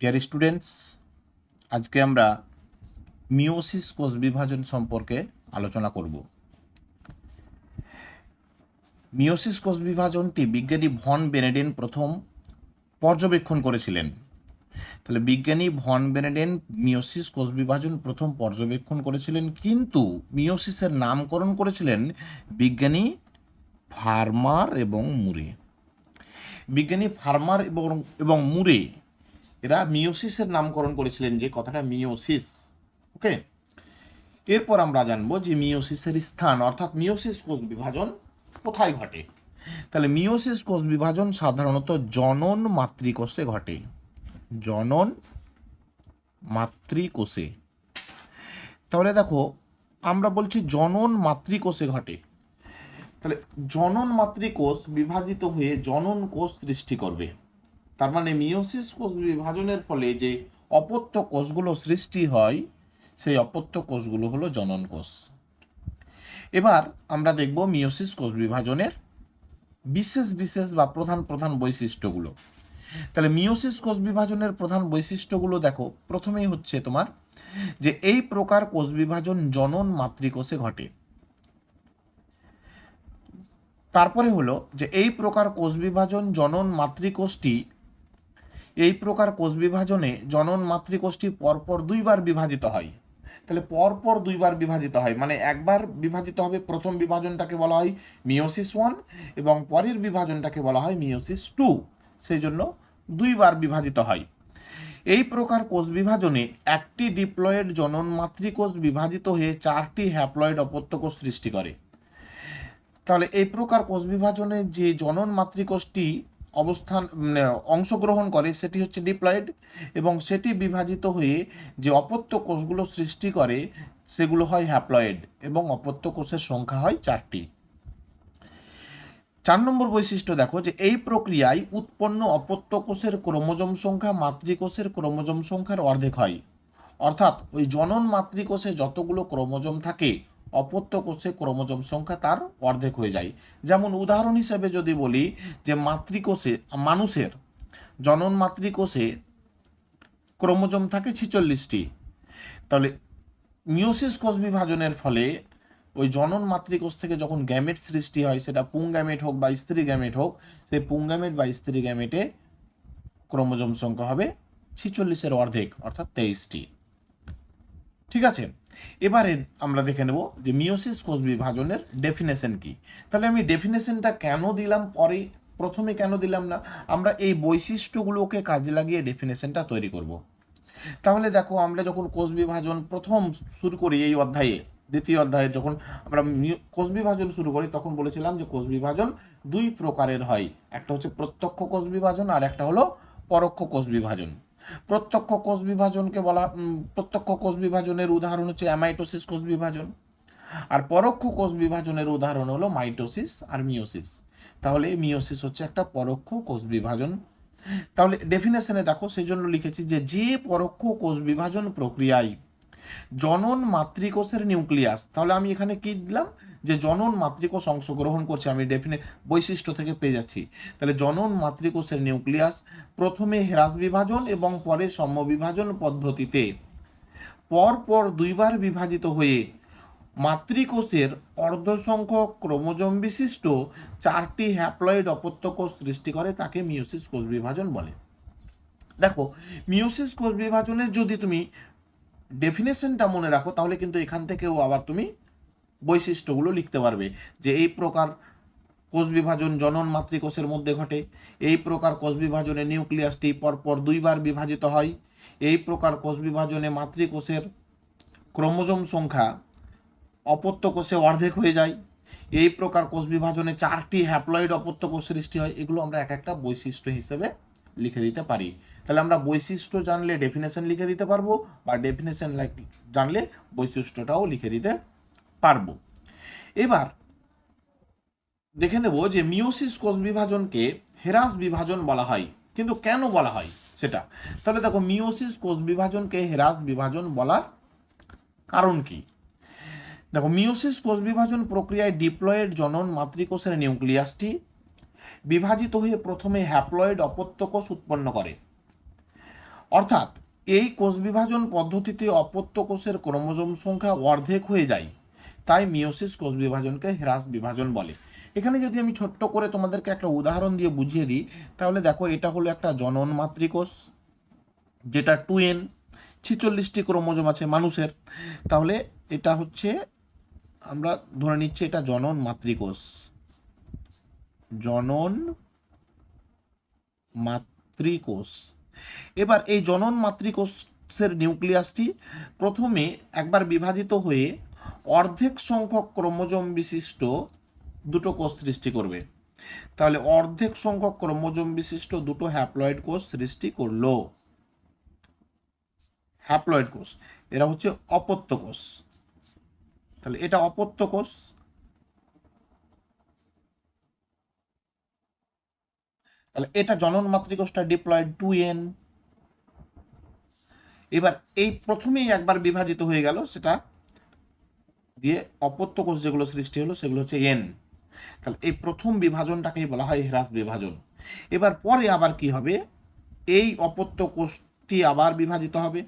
Dear students, আজকে আমরা meiosis কোষ বিভাজন সম্পর্কে আলোচনা করব। মিওসিস কোষ বিভাজনটি বিজ্ঞানী ভন বেনেডেন প্রথম পর্যবেক্ষণ করেছিলেন। তাহলে বিজ্ঞানী ভন বেনেডেন মিওসিস কোষ বিভাজন প্রথম পর্যবেক্ষণ করেছিলেন, কিন্তু মিওসিসের নামকরণ করেছিলেন বিজ্ঞানী ফার্মার এবং মুরে। বিজ্ঞানী ফার্মার এবং মুরে এরা মিওসিসের নামকরণ করেছিলেন, যে কথাটা মিওসিস। ওকে, এরপর আমরা জানবো যে মিওসিসের স্থান, অর্থাৎ মিওসিস কোষ বিভাজন কোথায় ঘটে। তাহলে মিওসিস কোষ বিভাজন সাধারণত জনন মাতৃকোষে ঘটে। জনন মাতৃকোষে। তাহলে দেখো, আমরা বলছি জনন মাতৃকোষে ঘটে। তাহলে জনন মাতৃকোষ বিভাজিত হয়ে জনন কোষ সৃষ্টি করবে। তার মানে মিওসিস কোষ বিভাজনের ফলে যে অপত্য কোষগুলো সৃষ্টি হয়, সেই অপত্য কোষগুলো হলো জনন কোষ। এবার আমরা দেখব মিওসিস কোষ বিভাজনের বিশেষ বিশেষ বা প্রধান প্রধান বৈশিষ্ট্যগুলো। তাহলে মিওসিস কোষ বিভাজনের প্রধান বৈশিষ্ট্যগুলো দেখো, প্রথমেই হচ্ছে তোমার যে এই প্রকার কোষ বিভাজন জনন মাতৃকোষে ঘটে। তারপরে হলো যে এই প্রকার কোষ বিভাজন জনন মাতৃকোষটি, এই প্রকার কোষ বিভাজনে জনন মাতৃকোষটি পরপর দুইবার বিভাজিত হয়। তাহলে পরপর দুইবার বিভাজিত হয়, মানে একবার বিভাজিত হবে, প্রথম বিভাজনটাকে বলা হয় মিওসিস 1 এবং পরের বিভাজনটাকে বলা হয় মিওসিস 2। সেই জন্য দুইবার বিভাজিত হয়। এই প্রকার কোষ বিভাজনে একটি ডিপ্লয়েড জনন মাতৃকোষ বিভাজিত হয়ে 4টি হ্যাপ্লয়েড অপত্য কোষ সৃষ্টি করে। তাহলে এই প্রকার কোষ বিভাজনে যে জনন মাতৃকোষটি অংশগ্রহণ করে সেটি হচ্ছে ডিপ্লয়েড, এবং সেটি বিভাজিত হয়ে যে অপত্য কোষগুলো সৃষ্টি করে সেগুলো হয় হ্যাপ্লয়েড, এবং অপত্য কোষের সংখ্যা হয় 4টি। 4 নম্বর বৈশিষ্ট্য দেখো, যে এই প্রক্রিয়ায় উৎপন্ন অপত্য কোষের ক্রোমোজোম সংখ্যা মাতৃকোষের ক্রোমোজোম সংখ্যার অর্ধেক হয়। অর্থাৎ ওই জনন মাতৃকোষে যতগুলো ক্রোমোজোম থাকে, অপত্য কোষে ক্রোমোজোম সংখ্যা তার অর্ধেক হয়ে যায়। যেমন উদাহরণ হিসেবে যদি বলি, যে মাতৃকোষে, মানুষের জনন মাতৃকোষে ক্রোমোজোম থাকে 46টি। তাহলে মিওসিস কোষ বিভাজনের ফলে ওই জনন মাতৃকোষ থেকে যখন গ্যামেট সৃষ্টি হয়, সেটা পুংগ্যামেট হোক বা স্ত্রী গ্যামেট হোক, সেই পুংগ্যামেট বা স্ত্রী গ্যামেটে ক্রোমোজোম সংখ্যা হবে 46-এর অর্ধেক, অর্থাৎ 23টি। ঠিক আছে, এবারে আমরা দেখে নেব যে মিওসিস কোষ বিভাজনের ডেফিনেশন কি। তাহলে আমি ডেফিনেশনটা কেন দিলাম পরে, প্রথমে কেন দিলাম না, আমরা এই বৈশিষ্ট্যগুলোকে কাজে লাগিয়ে ডেফিনেশনটা তৈরি করব। তাহলে দেখো, আমরা যখন কোষ বিভাজন প্রথম শুরু করি এই অধ্যায়ে, দ্বিতীয় অধ্যায়ে যখন আমরা কোষ বিভাজন শুরু করি, তখন বলেছিলাম যে কোষ বিভাজন দুই প্রকারের হয়। একটা হচ্ছে প্রত্যক্ষ কোষ বিভাজন, আর একটা হলো পরোক্ষ কোষ বিভাজন। প্রত্যক্ষ কোষ বিভাজনের উদাহরণ হচ্ছে অ্যামাইটোসিস কোষ বিভাজন, আর পরোক্ষ কোষ বিভাজনের উদাহরণ হলো মাইটোসিস আর মিওসিস। তাহলে মিওসিস হচ্ছে একটা পরোক্ষ কোষ বিভাজন। তাহলে ডেফিনেশনে দেখো, সেই জন্য লিখেছি যে পরোক্ষ কোষ বিভাজন প্রক্রিয়ায় জনন মাতৃকোষের নিউক্লিয়াস। তাহলে আমি এখানে কি দিলাম, যে জনন মাতৃকোষ অংশগ্রহণ করছে, আমি বৈশিষ্ট্য থেকে পেয়ে যাচ্ছি। তাহলে জনন মাতৃকোষের নিউক্লিয়াস প্রথমে হ্রাস বিভাজন এবং পরে সমবিভাজন পদ্ধতিতে পরপর দুইবার বিভাজিত হয়ে মাতৃকোষের অর্ধসংখ্যক ক্রোমোজোম বিশিষ্ট 4টি হ্যাপ্লয়েড অপত্য কোষ সৃষ্টি করে, তাকে মিওসিস কোষ বিভাজন বলে। দেখো, মিওসিস কোষ বিভাজনের যদি তুমি ডেফিনেশনটা মনে রাখো, তাহলে কিন্তু এখান থেকেও আবার তুমি বৈশিষ্ট্যগুলো লিখতে পারবে, যে এই প্রকার কোষ বিভাজন জনন মাতৃকোষের মধ্যে ঘটে, এই প্রকার কোষ বিভাজনে নিউক্লিয়াসটি পরপর দুইবার বিভাজিত হয়, এই প্রকার কোষ বিভাজনে মাতৃকোষের ক্রোমোজোম সংখ্যা অপত্য কোষে অর্ধেক হয়ে যায়, এই প্রকার কোষ বিভাজনে 4টি হ্যাপ্লয়েড অপত্য কোষ সৃষ্টি হয়। এগুলো আমরা এক একটা বৈশিষ্ট্য হিসেবে লিখে দিতে পারি। তাহলে আমরা বৈশিষ্ট্য জানলে ডেফিনেশন লিখে দিতে পারবো, বা ডেফিনেশন জানলে বৈশিষ্ট্যটাও লিখে দিতে পারবো। এবার দেখে নেব যে মিওসিস কোষ বিভাজনকে হ্রাস বিভাজন বলা হয়, কিন্তু কেন বলা হয় সেটা। তাহলে দেখো, মিওসিস কোষ বিভাজনকে হ্রাস বিভাজন বলার কারণ কি। দেখো, মিওসিস কোষ বিভাজন প্রক্রিয়ায় ডিপ্লয়েড জনন মাতৃকোষের নিউক্লিয়াসটি বিভাজিত হয়ে প্রথমে হ্যাপ্লয়েড অপত্য কোষ উৎপন্ন করে। অর্থাৎ এই কোষ বিভাজন পদ্ধতিতে অপত্য কোষের ক্রোমোজোম সংখ্যা অর্ধেক হয়ে যায়, তাই মিওসিস কোষ বিভাজনকে হ্রাস বিভাজন বলে। এখানে যদি আমি ছোট্ট করে তোমাদেরকে একটা উদাহরণ দিয়ে বুঝিয়ে দিই, তাহলে দেখো এটা হলো একটা জনন মাতৃকোষ, যেটা 2n, 46টি ক্রোমোজোম আছে মানুষের। তাহলে এটা হচ্ছে, আমরা ধরে নিচ্ছি এটা জনন মাতৃকোষ, জনন মাতৃকোষ। এবার এই জনন মাতৃকোষের নিউক্লিয়াসটি প্রথমে একবার বিভাজিত হয়ে অর্ধেক সংখ্যক ক্রোমোজোম বিশিষ্ট দুটো কোষ সৃষ্টি করবে। তাহলে অর্ধেক সংখ্যক ক্রোমোজোম বিশিষ্ট দুটো হ্যাপ্লয়েড কোষ সৃষ্টি করলো। হ্যাপ্লয়েড কোষ, এরা হচ্ছে অপত্য কোষ। তাহলে এটা অপত্য কোষ। তাহলে এটা জনন মাতৃকোষটা ডিপ্লয়েড 2n। এবার এই প্রথমেই একবার বিভাজিত হয়ে গেল, সেটা দিয়ে অপত্য কোষ যেগুলো সৃষ্টি হলো সেগুলো হচ্ছে n। তাহলে এই প্রথম বিভাজনটাকেই বলা হয় হ্রাস বিভাজন। এবার পরে আবার কি হবে, এই অপত্য কোষটি আবার বিভাজিত হবে,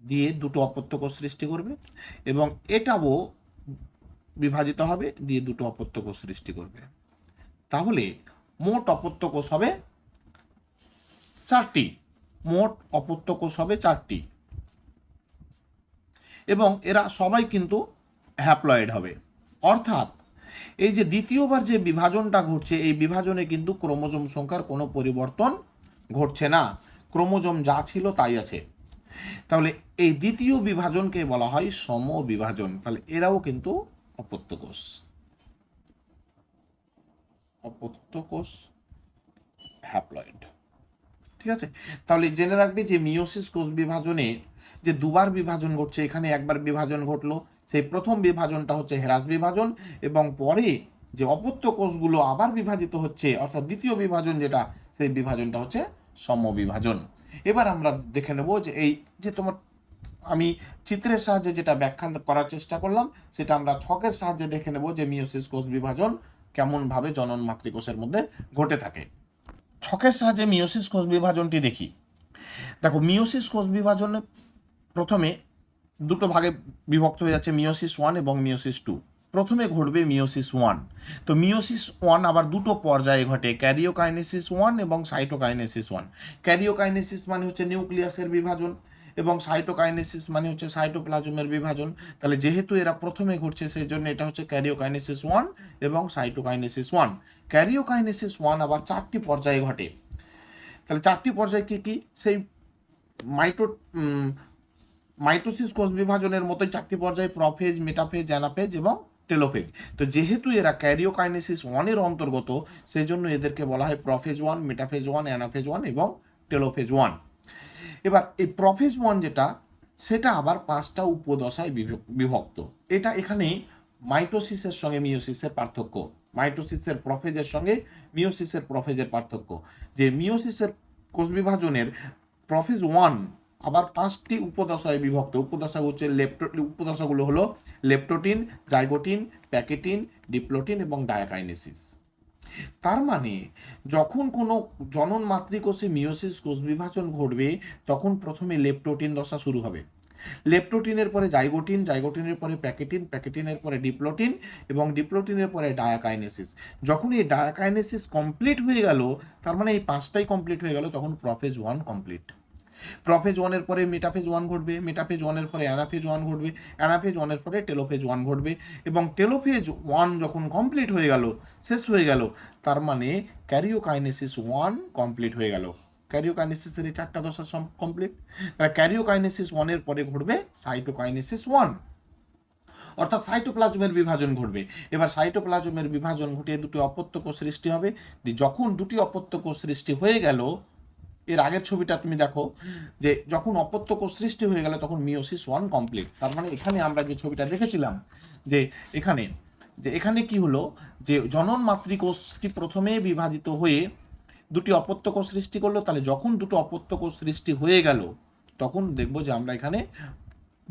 দিয়ে দুটো অপত্য কোষ সৃষ্টি করবে, এবং এটাও বিভাজিত হবে, দিয়ে দুটো অপত্য কোষ সৃষ্টি করবে। তাহলে মোট অপত্য কোষ হবে 4টি। মোট অপত্য কোষ হবে 4টি, এবং এরা সবাই কিন্তু হ্যাপ্লয়েড হবে। অর্থাৎ এই যে দ্বিতীয়বার যে বিভাজনটা ঘটছে, এই বিভাজনে কিন্তু ক্রোমোজোম সংখ্যার কোনো পরিবর্তন ঘটছে না, ক্রোমোজোম যা ছিল তাই আছে। তাহলে এই দ্বিতীয় বিভাজনকে বলা হয় সম বিভাজন। তাহলে এরাও কিন্তু অপত্য কোষ, অপত্য কোষ, হ্যাপ্লয়েড। ঠিক আছে, তাহলে জেনে রাখবে যে মিওসিস কোষ বিভাজনে যে দুবার বিভাজন ঘটছে, এখানে একবার বিভাজন ঘটলো, সেই প্রথম বিভাজনটা হচ্ছে হ্রাস বিভাজন, এবং পরে যে অপত্য কোষগুলো আবার বিভাজিত হচ্ছে, অর্থাৎ দ্বিতীয় বিভাজন যেটা, সেই বিভাজনটা হচ্ছে সমবিভাজন। এবার আমরা দেখে নেব যে এই যে তোমার আমি চিত্রের সাহায্যে যেটা ব্যাখ্যা করার চেষ্টা করলাম, সেটা আমরা ছকের সাহায্যে দেখে নেব যে মিওসিস কোষ বিভাজন কেমনভাবে জনন মাতৃকোষের মধ্যে ঘটে থাকে। ছকের সাহায্যে মিওসিস কোষ বিভাজনটি দেখি। দেখো, মিওসিস কোষ বিভাজনে প্রথমে দুটো ভাগে বিভক্ত হয়ে যাচ্ছে, মিওসিস 1 এবং মিওসিস 2। প্রথমে ঘটবে মিওসিস 1। তো মিওসিস 1 আবার দুটো পর্যায়ে ঘটে, ক্যারিওকাইনেসিস 1 এবং সাইটোকাইনেসিস 1। ক্যারিওকাইনেসিস মানে হচ্ছে নিউক্লিয়াসের বিভাজন, এবং সাইটোকাইনেসিস মানে হচ্ছে সাইটোপ্লাজমের বিভাজন। তাহলে যেহেতু এরা প্রথমে ঘটছে, সেই জন্য এটা হচ্ছে ক্যারিওকাইনেসিস 1 এবং সাইটোকাইনেসিস 1। ক্যারিওকাইনেসিস 1 আবার 4টি পর্যায়ে ঘটে। তাহলে 4টি পর্যায়ে কি কি, সেই মাইটো মাইটোসিস কোষ বিভাজনের মতোই 4টি পর্যায়ে, প্রফেজ, মেটাফেজ, অ্যানাফেজ এবং টেলোফেজ। তো যেহেতু এরা ক্যারিওকাইনেসিস 1 এর অন্তর্গত, সেই জন্য এদেরকে বলা হয় প্রফেজ 1, মেটাফেজ 1, অ্যানাফেজ 1 এবং টেলোফেজ 1। এবার এই প্রফেজ 1 যেটা, সেটা আবার 5টা উপদশায় বিভক্ত। এটা এখানে মাইটোসিসের সঙ্গে মিওসিসের পার্থক্য, মাইটোসিসের প্রফেজের সঙ্গে মিওসিসের প্রফেজের পার্থক্য, যে মিওসিসের কোষ বিভাজনের প্রফেজ 1 আবার 5টি উপদশায় বিভক্ত। উপদশাগুলো হলো লেপ্টোটিন, জাইগোটিন, প্যাকেটিন, ডিপ্লোটিন এবং ডায়াকাইনেসিস। তার মানে যখন কোনো জনন মাতৃকোষে মিওসিস কোষ বিভাজন ঘটবে, তখন প্রথমে লেপ্টোটিন দশা শুরু হবে, লেপ্টোটিনের পরে জাইগোটিন, জাইগোটিনের পরে প্যাকেটিন, প্যাকেটিনের পরে ডিপ্লোটিন এবং ডিপ্লোটিনের পরে ডায়াকাইনেসিস। যখন এই ডায়াকাইনেসিস কমপ্লিট হয়ে গেল, তার মানে এই 5টাই কমপ্লিট হয়ে গেল, তখন প্রফেজ 1 কমপ্লিট। প্রফেজ 1-এর পরে মেটাফেজ 1 ঘটবে, মেটাফেজ 1-এর পরে অ্যানাফেজ 1 ঘটবে, অ্যানাফেজ 1-এর পরে টেলোফেজ 1 ঘটবে, এবং টেলোফেজ 1 যখন কমপ্লিট হয়ে গেল, শেষ হয়ে গেল, তার মানে ক্যারিওকাইনেসিস 1 কমপ্লিট হয়ে গেল। ক্যারিওকাইনেসিসের এই 4টা দশা কমপ্লিট। তাহলে ক্যারিওকাইনেসিস 1-এর পরে ঘটবে সাইটোকাইনেসিস 1, অর্থাৎ সাইটোপ্লাজমের বিভাজন ঘটবে। এবার সাইটোপ্লাজমের বিভাজন ঘটিয়ে দুটি অপত্য কোষ সৃষ্টি হবে। যখন দুটি অপত্য কোষ সৃষ্টি হয়ে গেল, এর আগের ছবিটা তুমি দেখো, যে যখন অপত্য কোষ সৃষ্টি হয়ে গেল, তখন মিওসিস 1 কমপ্লিট। তার মানে এখানে আমরা যে ছবিটা দেখেছিলাম, যে এখানে কি হলো, যে জনন মাতৃকোষটি প্রথমে বিভাজিত হয়ে দুটি অপত্য কোষ সৃষ্টি করলো। তাহলে যখন দুটো অপত্য কোষ সৃষ্টি হয়ে গেল, তখন দেখবো যে আমরা এখানে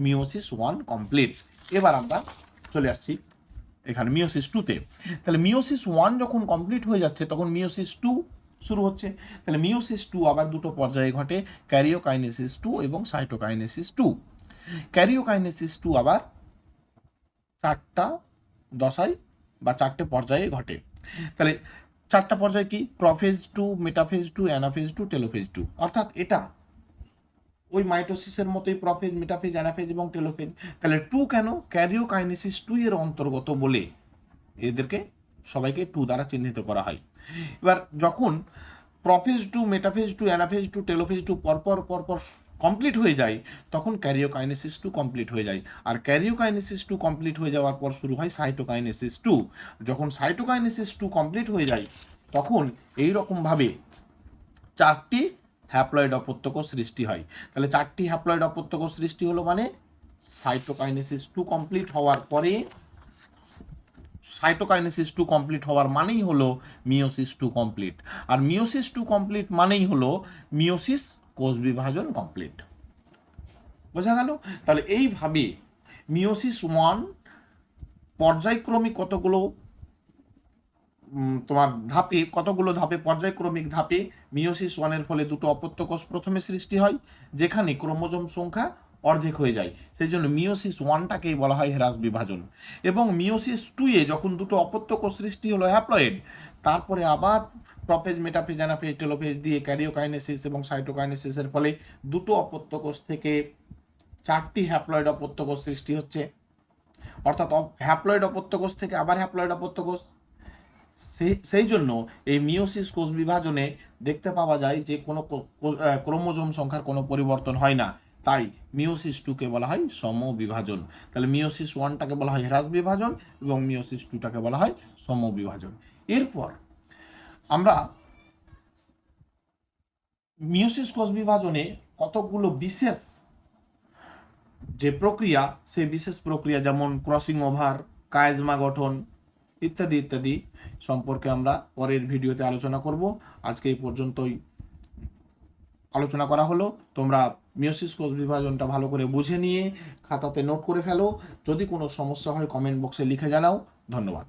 মিওসিস 1 কমপ্লিট। এবার আমরা চলে আসছি এখানে মিওসিস 2-তে। তাহলে মিওসিস 1 যখন কমপ্লিট হয়ে যাচ্ছে, তখন মিওসিস 2 শুরু হচ্ছে। তাহলে মিওসিস 2 আবার দুটো পর্যায়ে ঘটে, ক্যারিওকাইনেসিস 2 এবং সাইটোকাইনেসিস 2। ক্যারিওকাইনেসিস 2 আবার 4টা দশায় বা 4টে পর্যায়ে ঘটে। তাহলে 4টা পর্যায় কি? প্রফেজ 2, মেটাফেজ 2, অ্যানাফেজ 2, টেলোফেজ 2। অর্থাৎ এটা ওই মাইটোসিসের মতোই প্রফেজ, মেটাফেজ, অ্যানাফেজ এবং টেলোফেজ। তাহলে 2 কেন? ক্যারিওকাইনেসিস 2 এর অন্তর্গত বলে এদেরকে সবাইকে 2 দ্বারা চিহ্নিত করা হয়। এবার যখন প্রফেজ 2, মেটাফেজ 2, অ্যানাফেজ 2, টেলোফেজ 2 পরপর কমপ্লিট হয়ে যায়, তখন ক্যারিওকাইনেসিস 2 কমপ্লিট হয়ে যায়। আর ক্যারিওকাইনেসিস 2 কমপ্লিট হয়ে যাওয়ার পর শুরু হয় সাইটোকাইনেসিস 2। যখন সাইটোকাইনেসিস 2 কমপ্লিট হয়ে যায়, তখন এই রকমভাবে 4টি হ্যাপ্লয়েড অপত্যকোষ সৃষ্টি হয়। তাহলে 4টি হ্যাপ্লয়েড অপত্যকোষ সৃষ্টি হলো মানে সাইটোকাইনেসিস 2 কমপ্লিট হওয়ার পরে, সাইটোকাইনেসিস 2 কমপ্লিট হওয়ার মানেই হলো মিওসিস 2 কমপ্লিট। আর মিওসিস 2 কমপ্লিট মানেই হলো মিওসিস কোষ বিভাজন কমপ্লিট। বোঝা গেল? তাহলে এইভাবে মিওসিস 1 পর্যায়ক্রমিক কতগুলো তোমার ধাপে, কতগুলো ধাপে, পর্যায়ক্রমিক ধাপে মিওসিস 1 এর ফলে দুটো অপত্যকোষ প্রথমে সৃষ্টি হয়, যেখানে ক্রোমোজোম সংখ্যা অর্ধেক হয়ে যায়। সেই জন্য মিওসিস 1টাকেই বলা হয় হ্রাস বিভাজন। এবং মিওসিস 2 এ যখন দুটো অপত্যকোষ সৃষ্টি হলো হ্যাপ্লয়েড, তারপরে আবার প্রফেজ, মেটাফেজ, অ্যানাফেজ, টেলোফেজ দিয়ে ক্যারিওকাইনেসিস এবং সাইটোকাইনেসিসের ফলে দুটো অপত্যকোষ থেকে 4টি হ্যাপ্লয়েড অপত্যকোষ সৃষ্টি হচ্ছে। অর্থাৎ হ্যাপ্লয়েড অপত্যকোষ থেকে আবার হ্যাপ্লয়েড অপত্যকোষ। সেই জন্য এই মিওসিস কোষ বিভাজনে দেখতে পাওয়া যায় যে কোনো ক্রোমোজোম সংখ্যার কোনো পরিবর্তন হয় না। তাই মিওসিস 2কে বলা হয় সমবিভাজন। তাহলে মিওসিস 1টাকে বলা হয় হ্রাস বিভাজন এবং মিওসিস 2টাকে বলা হয় সমবিভাজন। এরপর আমরা মিওসিস কোষ বিভাজনে কতগুলো বিশেষ যে প্রক্রিয়া, সেই বিশেষ প্রক্রিয়া যেমন ক্রসিং ওভার, কায়াজমা গঠন ইত্যাদি ইত্যাদি সম্পর্কে আমরা পরের ভিডিওতে আলোচনা করব। আজকে এই পর্যন্তই আলোচনা করা হলো। তোমরা মিওসিস কোষ বিভাজনটা ভালো করে বুঝে নিয়ে খাতাতে নোট করে ফেলো। যদি কোনো সমস্যা হয় কমেন্ট বক্সে লিখে জানাও। ধন্যবাদ।